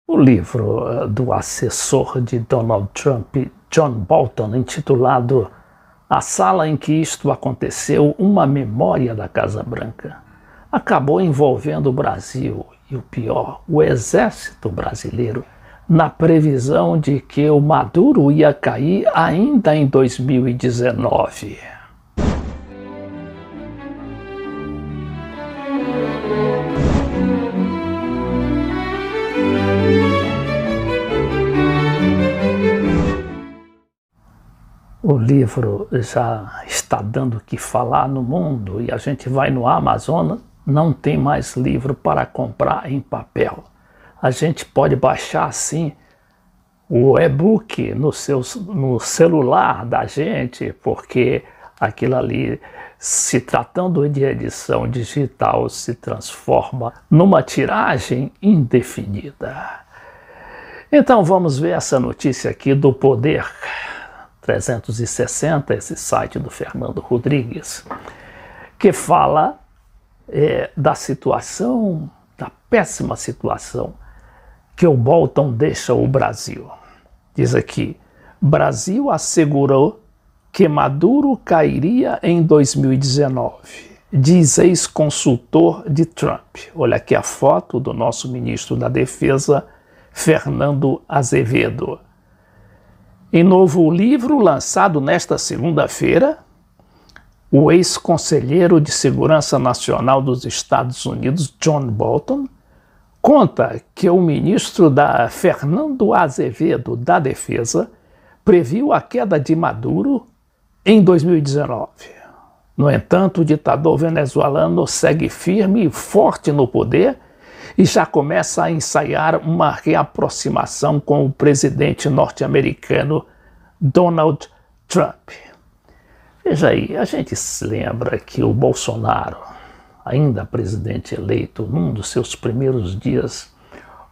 O livro do assessor de Donald Trump, John Bolton, intitulado A Sala em que Isto Aconteceu, uma memória da Casa Branca, acabou envolvendo o Brasil e, o pior, o exército brasileiro, na previsão de que o Maduro ia cair ainda em 2019. O livro já está dando o que falar no mundo e a gente vai no Amazon, não tem mais livro para comprar em papel. A gente pode baixar sim o e-book no celular da gente, porque aquilo ali, se tratando de edição digital, se transforma numa tiragem indefinida. Então vamos ver essa notícia aqui do Poder 360, esse site do Fernando Rodrigues, que fala da situação, da péssima situação que o Bolton deixa o Brasil. Diz aqui: Brasil assegurou que Maduro cairia em 2019, diz ex-consultor de Trump. Olha aqui a foto do nosso ministro da Defesa, Fernando Azevedo. Em novo livro lançado nesta segunda-feira, o ex-conselheiro de Segurança Nacional dos Estados Unidos, John Bolton, conta que o ministro Fernando Azevedo da Defesa previu a queda de Maduro em 2019. No entanto, o ditador venezuelano segue firme e forte no poder e já começa a ensaiar uma reaproximação com o presidente norte-americano Donald Trump. Veja aí, a gente se lembra que o Bolsonaro, ainda presidente eleito, num dos seus primeiros dias,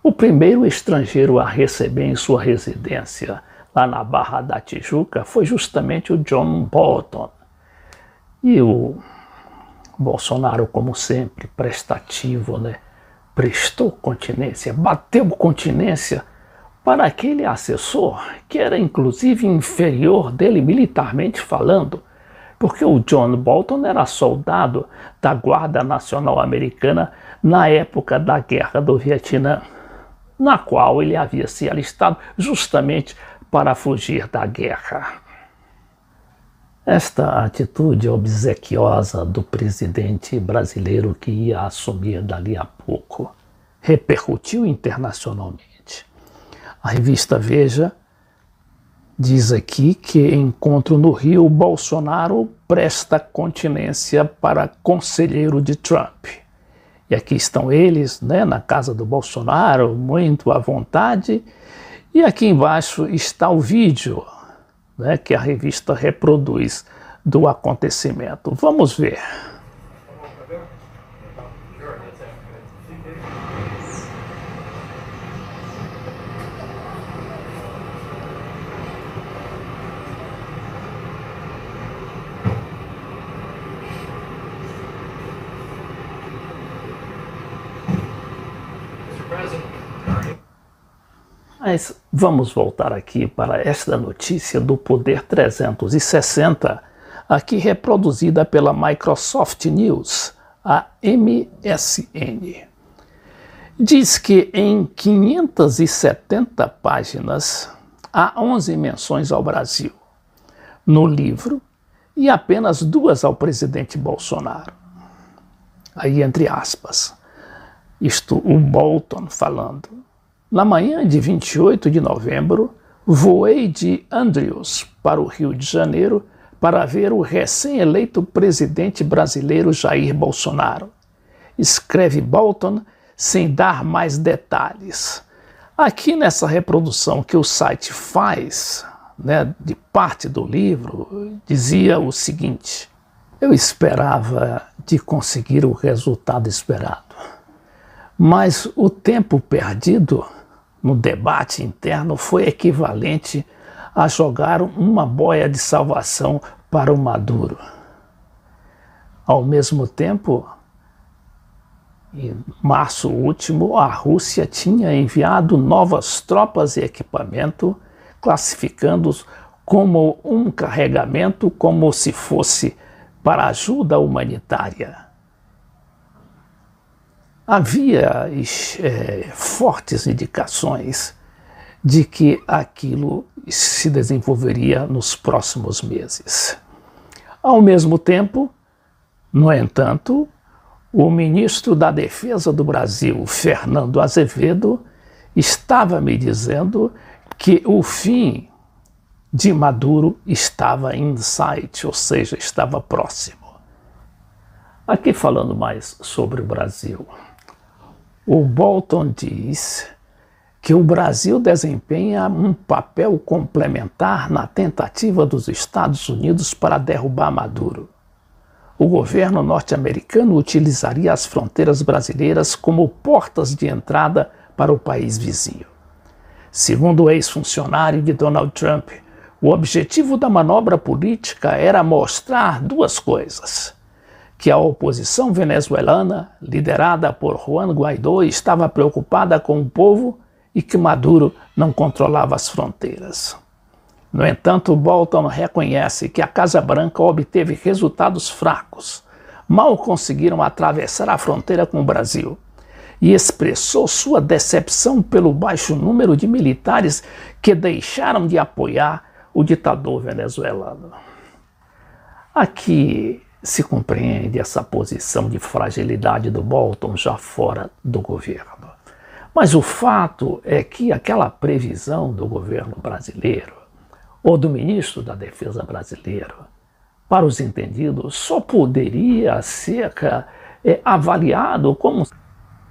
o primeiro estrangeiro a receber em sua residência, lá na Barra da Tijuca, foi justamente o John Bolton. E o Bolsonaro, como sempre, prestativo, prestou continência, bateu continência para aquele assessor que era inclusive inferior dele militarmente falando, porque o John Bolton era soldado da Guarda Nacional Americana na época da Guerra do Vietnã, na qual ele havia se alistado justamente para fugir da guerra. Esta atitude obsequiosa do presidente brasileiro que ia assumir dali a pouco repercutiu internacionalmente. A revista Veja diz aqui que encontro no Rio, Bolsonaro presta continência para conselheiro de Trump. E aqui estão eles, na casa do Bolsonaro, muito à vontade. E aqui embaixo está o vídeo que a revista reproduz do acontecimento. Vamos ver. Mas vamos voltar aqui para esta notícia do Poder 360, aqui reproduzida pela Microsoft News, a MSN. Diz que em 570 páginas há 11 menções ao Brasil no livro e apenas 2 ao presidente Bolsonaro. Aí entre aspas, isto o Bolton falando. Na manhã de 28 de novembro, voei de Andrews para o Rio de Janeiro para ver o recém-eleito presidente brasileiro Jair Bolsonaro. Escreve Bolton sem dar mais detalhes. Aqui nessa reprodução que o site faz, de parte do livro, dizia o seguinte: eu esperava de conseguir o resultado esperado, mas o tempo perdido no debate interno foi equivalente a jogar uma boia de salvação para o Maduro. Ao mesmo tempo, Em março último, a Rússia tinha enviado novas tropas e equipamento, classificando-os como um carregamento, como se fosse para ajuda humanitária. Havia fortes indicações de que aquilo se desenvolveria nos próximos meses. Ao mesmo tempo, no entanto, o ministro da Defesa do Brasil, Fernando Azevedo, estava me dizendo que o fim de Maduro estava in sight, ou seja, estava próximo. Aqui falando mais sobre o Brasil, o Bolton diz que o Brasil desempenha um papel complementar na tentativa dos Estados Unidos para derrubar Maduro. O governo norte-americano utilizaria as fronteiras brasileiras como portas de entrada para o país vizinho. Segundo o ex-funcionário de Donald Trump, o objetivo da manobra política era mostrar duas coisas: que a oposição venezuelana, liderada por Juan Guaidó, estava preocupada com o povo e que Maduro não controlava as fronteiras. No entanto, Bolton reconhece que a Casa Branca obteve resultados fracos, mal conseguiram atravessar a fronteira com o Brasil, e expressou sua decepção pelo baixo número de militares que deixaram de apoiar o ditador venezuelano. Aqui se compreende essa posição de fragilidade do Bolton já fora do governo. Mas o fato é que aquela previsão do governo brasileiro, ou do ministro da Defesa brasileiro, para os entendidos, só poderia ser avaliado como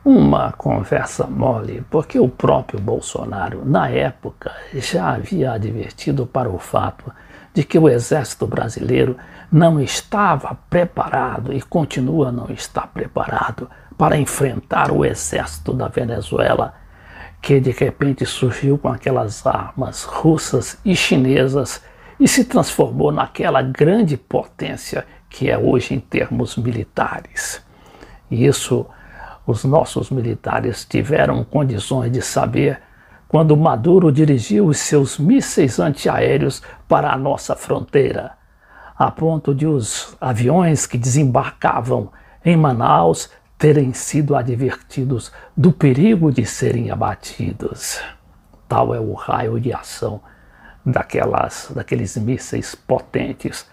uma conversa mole, porque o próprio Bolsonaro, na época, já havia advertido para o fato de que o exército brasileiro não estava preparado e continua a não estar preparado para enfrentar o exército da Venezuela, que de repente surgiu com aquelas armas russas e chinesas e se transformou naquela grande potência que é hoje em termos militares. E isso os nossos militares tiveram condições de saber quando Maduro dirigiu os seus mísseis antiaéreos para a nossa fronteira, a ponto de os aviões que desembarcavam em Manaus terem sido advertidos do perigo de serem abatidos. Tal é o raio de ação daqueles mísseis potentes